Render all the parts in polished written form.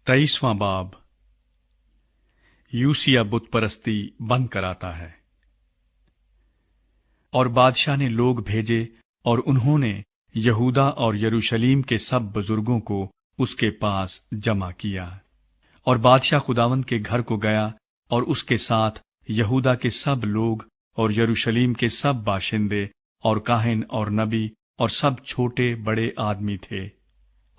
23वां बाब। यूसिया बुत परस्ती बंद कराता है। और बादशाह ने लोग भेजे और उन्होंने यहूदा और यरूशलेम के सब बुजुर्गों को उसके पास जमा किया। और बादशाह खुदावंद के घर को गया और उसके साथ यहूदा के सब लोग और यरूशलेम के सब बाशिंदे और काहिन और नबी और सब छोटे बड़े आदमी थे।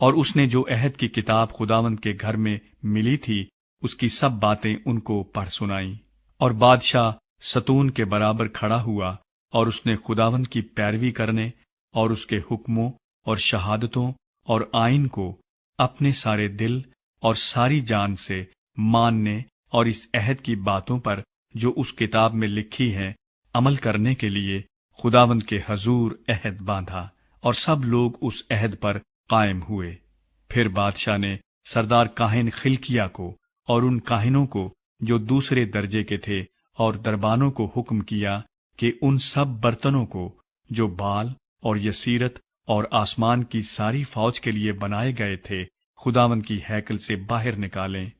और उसने जो अहद की किताब खुदावंद के घर में मिली थी उसकी सब बातें उनको पढ़ सुनाई। और बादशाह सतून के बराबर खड़ा हुआ और उसने खुदावंद की पैरवी करने और उसके हुक्मों और शहादतों और आइन को अपने सारे दिल और सारी जान से मानने और इस अहद की बातों पर जो उस किताब में लिखी है अमल करने के लिए खुदावंद के हजूर अहद बांधा। और सब लोग उस अहद पर कायम हुए। फिर बादशाह ने सरदार काहिन खिलकिया को और उन काहिनों को जो दूसरे दर्जे के थे और दरबानों को हुक्म किया कि उन सब बर्तनों को जो बाल और यसीरत और आसमान की सारी फौज के लिए बनाए गए थे खुदावंद की हैकल से बाहर निकालें।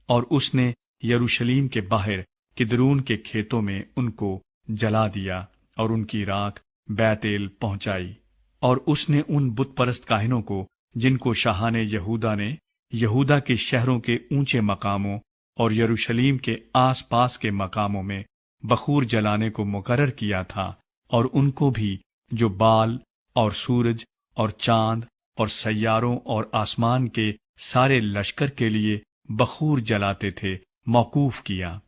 और उसने यरूशलेम के बाहर किदरून के खेतों में उनको जला दिया और उनकी राख बैतेल पहुंचाई। और उसने उन बुत परस्त काहिनों को जिनको शाहाने यहूदा ने यहूदा के शहरों के ऊंचे मकामों और यरूशलेम के आस पास के मकामों में बखूर जलाने को मुकर्रर किया था, और उनको भी जो बाल और सूरज और चांद और सैयारों और आसमान के सारे लश्कर के लिए बखूर जलाते थे, मौकूफ किया।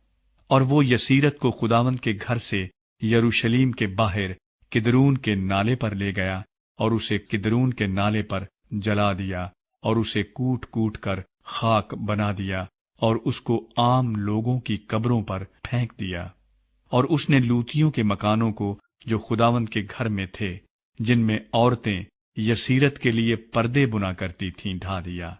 और वो यसीरत को खुदावंद के घर से यरूशलेम के बाहर किदरून के नाले पर ले गया और उसे किदरून के नाले पर जला दिया और उसे कूट कूट कर खाक बना दिया और उसको आम लोगों की कब्रों पर फेंक दिया। और उसने लूतियों के मकानों को जो खुदावंद के घर में थे, जिनमें औरतें यसीरत के लिए पर्दे बुना करती थीं, ढा दिया।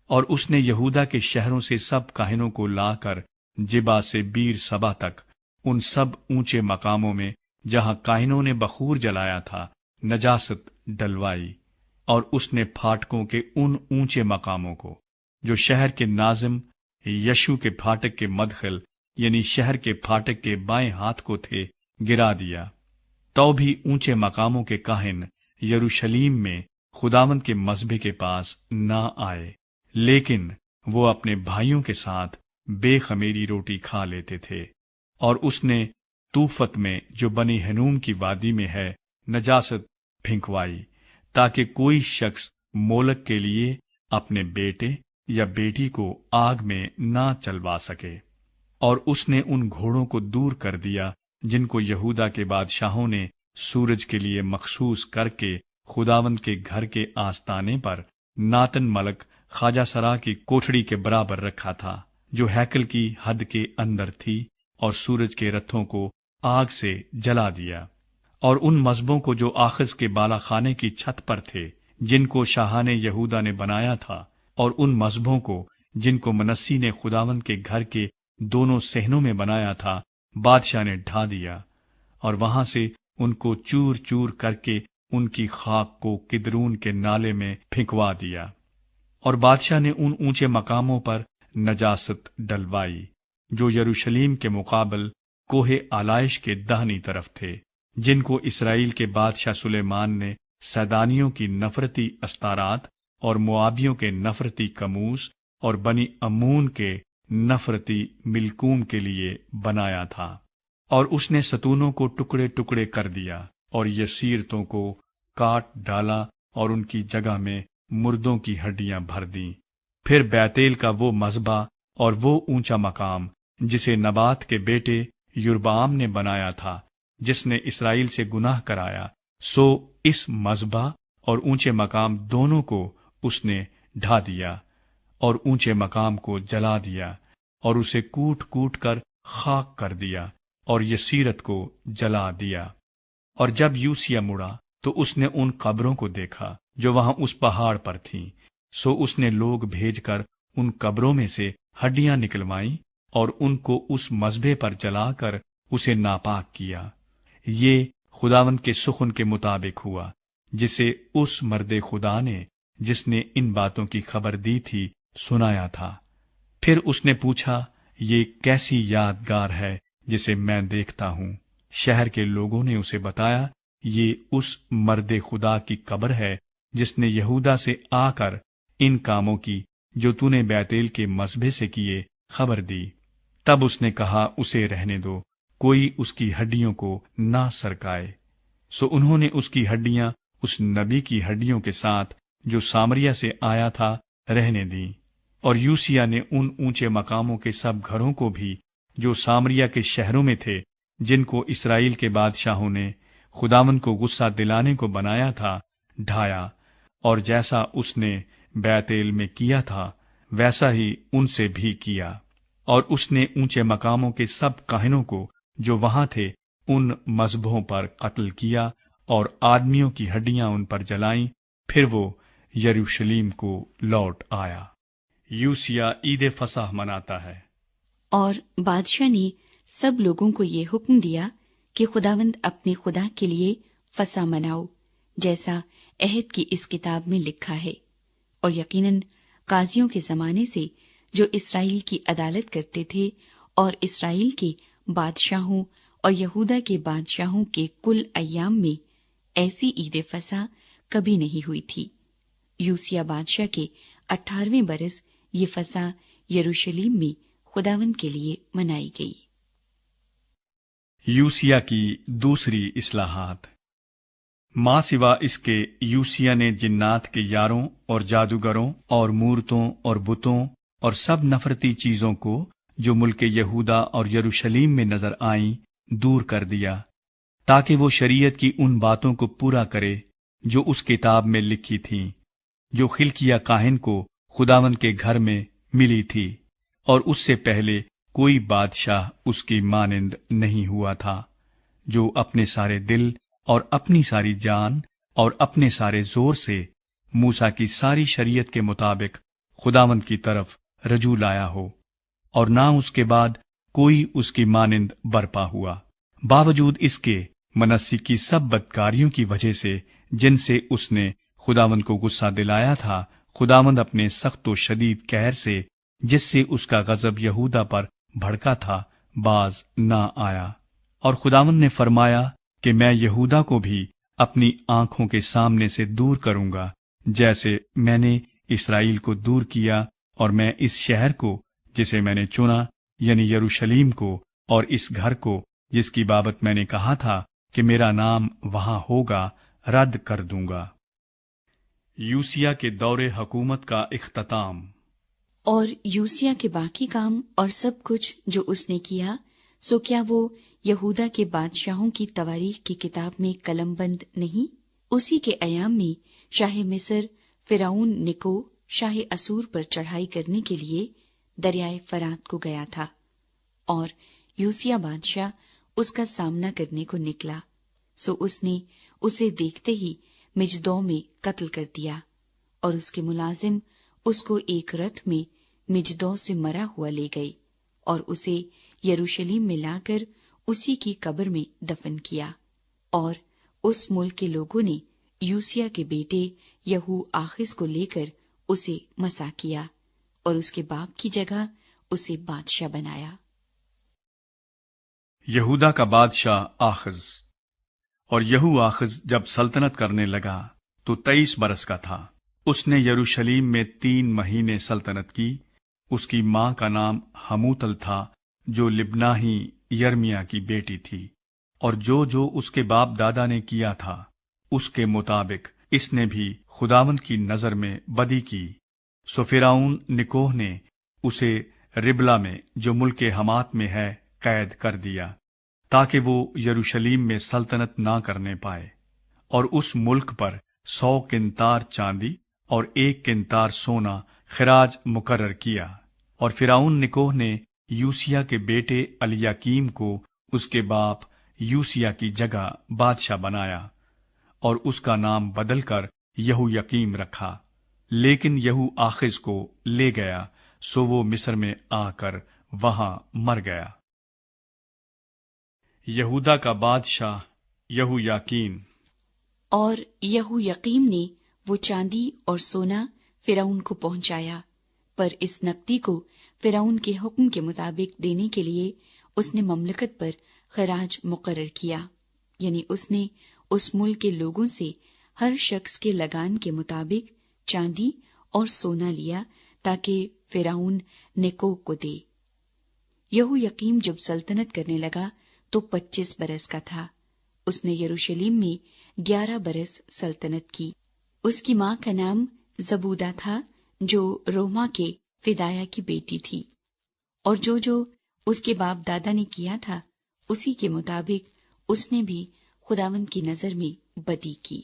और उसने यहूदा के शहरों से सब काहिनों को लाकर जिबा से बीर सबा तक उन सब ऊंचे मकामों में जहां काहिनों ने बखूर जलाया था नजासत डलवाई। और उसने फाटकों के उन ऊंचे मकामों को जो शहर के नाजिम यशु के फाटक के मदखल यानी शहर के फाटक के बाएं हाथ को थे गिरा दिया। तो भी ऊंचे मकामों के काहिन यरूशलेम में खुदावंद के मज़बे के पास न आए, लेकिन वो अपने भाइयों के साथ बेखमीरी रोटी खा लेते थे। और उसने तूफत में जो बनी हनूम की वादी में है नजासत फिंकवाई, ताकि कोई शख्स मोलक के लिए अपने बेटे या बेटी को आग में ना चलवा सके। और उसने उन घोड़ों को दूर कर दिया जिनको यहूदा के बादशाहों ने सूरज के लिए मखसूस करके खुदावंद के घर के आस्ताने पर नातन मलक ख्वाजा सरा की कोठड़ी के बराबर रखा था, जो हैकल की हद के अंदर थी, और सूरज के रथों को आग से जला दिया। और उन मज़बों को जो आखिज के बाला खाने की छत पर थे, जिनको शाहाने यहूदा ने बनाया था, और उन मज़बों को जिनको मनस्सी ने खुदावंद के घर के दोनों सहनों में बनाया था, बादशाह ने ढा दिया। और वहां से उनको चूर चूर करके उनकी खाक को किदरून के नाले में फिंकवा दिया। और बादशाह ने उन ऊंचे मकामों पर नजासत डलवाई जो यरूशलेम के मुकाबल कोहे आलाइश के दाहिनी तरफ थे, जिनको इसराइल के बादशाह सुलेमान ने सैदानियों की नफरती अस्तारात और मुआबियों के नफरती कमूस और बनी अमून के नफरती मिलकूम के लिए बनाया था। और उसने सतूनों को टुकड़े टुकड़े कर दिया और यसीरतों को काट डाला और उनकी जगह में मुर्दों की हड्डियां भर दी। फिर बैतेल का वो मज़बा और वो ऊंचा मकाम जिसे नबात के बेटे युरबाम ने बनाया था, जिसने इसराइल से गुनाह कराया, सो इस मज़बा और ऊंचे मकाम दोनों को उसने ढा दिया और ऊंचे मकाम को जला दिया और उसे कूट कूट कर खाक कर दिया और यसीरत को जला दिया। और जब यूसिया मुड़ा तो उसने उन कब्रों को देखा जो वहां उस पहाड़ पर थीं। सो उसने लोग भेजकर उन कब्रों में से हड्डियां निकलवाईं और उनको उस मज़बे पर जलाकर उसे नापाक किया। ये खुदावंद के सुखन के मुताबिक हुआ जिसे उस मर्दे खुदा ने, जिसने इन बातों की खबर दी थी, सुनाया था। फिर उसने पूछा, ये कैसी यादगार है जिसे मैं देखता हूँ? शहर के लोगों ने उसे बताया, ये उस मर्दे खुदा की कब्र है जिसने यहूदा से आकर इन कामों की जो तूने बैतेल के मसबे से किए खबर दी। तब उसने कहा, उसे रहने दो, कोई उसकी हड्डियों को ना सरकाए। सो उन्होंने उसकी हड्डियां उस नबी की हड्डियों के साथ जो सामरिया से आया था रहने दी। और यूसिया ने उन ऊंचे मकामों के सब घरों को भी जो सामरिया के शहरों में थे, जिनको इसराइल के बादशाहों ने खुदावन को गुस्सा दिलाने को बनाया था, ढाया, और जैसा उसने बैतेल में किया था वैसा ही उनसे भी किया। और उसने ऊंचे मकामों के सब काहिनों को जो वहां थे उन मजबों पर कत्ल किया और आदमियों की हड्डियां उन पर जलाईं। फिर वो यरूशलेम को लौट आया। यूसिया ईद फसह मनाता है। और बादशाह ने सब लोगों को ये हुक्म दिया कि खुदावंद अपने खुदा के लिए फसह मनाओ, जैसा अहद की इस किताब में लिखा है। और यकीनन काजियों के जमाने से जो इसराइल की अदालत करते थे और इसराइल के बादशाहों और यहूदा के बादशाहों के कुल अय्याम में ऐसी ईद फसह कभी नहीं हुई थी। यूसिया बादशाह के 18वें बरस ये फसह यरूशलेम में खुदावंद के लिए मनाई गई। यूसिया की दूसरी इस्लाहात। मां सिवा इसके यूसिया ने जिन्नात के यारों और जादूगरों और मूर्तों और बुतों और सब नफरती चीजों को जो मुल्क यहूदा और यरूशलेम में नजर आईं दूर कर दिया, ताकि वो शरीयत की उन बातों को पूरा करे जो उस किताब में लिखी थीं, जो खिलकिया काहिन को खुदावंद के घर में मिली थी। और उससे पहले कोई बादशाह उसकी मानिंद नहीं हुआ था, जो अपने सारे दिल और अपनी सारी जान और अपने सारे जोर से मूसा की सारी शरीयत के मुताबिक खुदावंद की तरफ रजू लाया हो, और ना उसके बाद कोई उसकी मानिंद बरपा हुआ। बावजूद इसके मनस्सी की सब बदकारियों की वजह से जिनसे उसने खुदावंद को गुस्सा दिलाया था, खुदावंद अपने सख्त व शदीद कहर से जिससे उसका गजब यहूदा पर भड़का था बाज ना आया। और खुदावंद ने फरमाया कि मैं यहूदा को भी अपनी आंखों के सामने से दूर करूंगा, जैसे मैंने इसराइल को दूर किया। और मैं इस शहर को जिसे मैंने चुना, यानी यरूशलेम को, और इस घर को जिसकी बाबत मैंने कहा था कि मेरा नाम वहां होगा, रद्द कर दूंगा। यूसिया के दौरे हुकूमत का इख्तिताम। और यूसिया के बाकी काम और सब कुछ जो उसने किया, सो क्या वो यहूदा के बादशाहों की तवारीख की किताब में कलमबंद नहीं? उसी के अयाम में शाह मिस्र फिरौन निको शाह असूर पर चढ़ाई करने के लिए दरियाए फरात को गया था, और यूसिया बादशाह उसका सामना करने को निकला। सो उसने उसे देखते ही मिजदौ में कत्ल कर दिया, और उसके मुलाजिम उसको एक रथ में मिजदौ से मरा हुआ ले गए और उसे यरूशलेम में लाकर उसी की कब्र में दफन किया। और उस मुल्क के लोगों ने यूसिया के बेटे यहू आखिस को लेकर उसे मसा किया और उसके बाप की जगह उसे बादशाह बनाया। यहूदा का बादशाह आखिज। और यहू आखिज जब सल्तनत करने लगा तो 23 बरस का था। उसने यरूशलेम में 3 महीने सल्तनत की। उसकी मां का नाम हमूतल था, जो लिब्नाही यर्मिया की बेटी थी। और जो उसके बाप दादा ने किया था उसके मुताबिक इसने भी खुदावंद की नजर में बदी की। सो फिरौन निकोह ने उसे रिबला में जो मुल्क हमात में है कैद कर दिया, ताकि वो यरूशलेम में सल्तनत ना करने पाए। और उस मुल्क पर 100 किंतार चांदी और 1 किंतार सोना खिराज मुकर्रर किया। और फिरौन निकोह ने यूसिया के बेटे अलियाकीम को उसके बाप यूसिया की जगह बादशाह बनाया और उसका नाम बदलकर यहूयकीम रखा। लेकिन यहू आखिज को ले गया, सो वो मिस्र में आकर वहां मर गया। यहूदा का बादशाह यहूयाकीन। और यहूयकीम ने वो चांदी और सोना फिरौन को पहुंचाया, پر اس نقدی کو فرعون کے حکم کے مطابق دینے کے لیے اس نے مملکت پر خراج مقرر کیا، یعنی اس نے اس ملک کے لوگوں سے ہر شخص کے لگان کے مطابق چاندی اور سونا لیا تاکہ فرعون نیکو کو دے۔ یہویقیم جب سلطنت کرنے لگا تو 25 برس کا تھا۔ اس نے یروشلم میں 11 برس سلطنت کی۔ اس کی ماں کا نام زبودہ تھا جو روما کے فدایا کی بیٹی تھی، اور جو اس کے باپ دادا نے کیا تھا اسی کے مطابق اس نے بھی خداوند کی نظر میں بدی کی۔